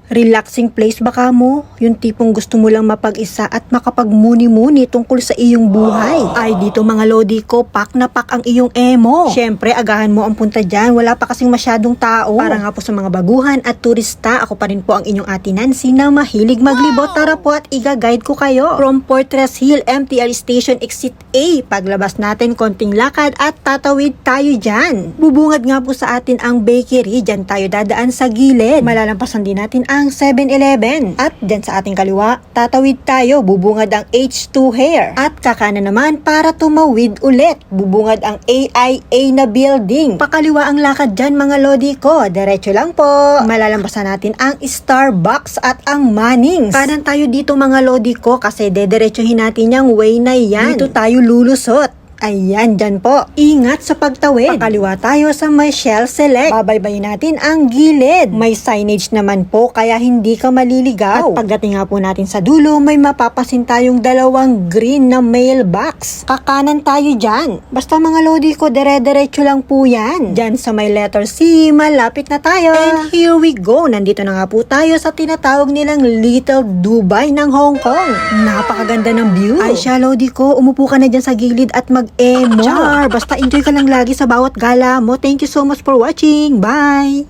Relaxing place baka mo, yung tipong gusto mo lang mapag-isa at makapagmuni-muni tungkol sa iyong buhay. Ay dito mga lodi ko, pak na pak ang iyong emo. Syempre, agahan mo ang punta dyan, wala pa kasing masyadong tao. Para nga po sa mga baguhan at turista, ako pa rin po ang inyong ate Nancy na mahilig maglibot. Tara po at iga-guide ko kayo. From Fortress Hill MTR Station Exit A, paglabas natin konting lakad at tatawid tayo dyan. Bubungad nga po sa atin ang bakery, dyan tayo dadaan sa gilid. Malalampasan din natin ang 7-Eleven. At dyan sa ating kaliwa, tatawid tayo, bubungad ang H2 Hair. At kakanan naman para tumawid ulit, bubungad ang AIA na building. Pakaliwa ang lakad dyan mga lodi ko, diretso lang po. Malalampasan natin ang Starbucks at ang Mannings. Kanan tayo dito mga lodi ko kasi dediretsuhin natin yung way na yan. Dito tayo lulusot. Ayan, dyan po. Ingat sa pagtawid. Pakaliwa tayo sa may Shell Select. Babaybayin natin ang gilid. May signage naman po kaya hindi ka maliligaw. At pagdating nga po natin sa dulo, may mapapasin tayong dalawang green na mailbox. Kakanan tayo dyan. Basta mga lodi ko, dire-diretso lang po yan. Dyan sa may letter C, malapit na tayo. And here we go. Nandito na nga po tayo sa tinatawag nilang Little Dubai ng Hong Kong. Napakaganda ng view. Ay siya lodi ko, umupo ka na dyan sa gilid at mag-emo. Basta enjoy ka lang lagi sa bawat gala mo. Thank you so much for watching. Bye!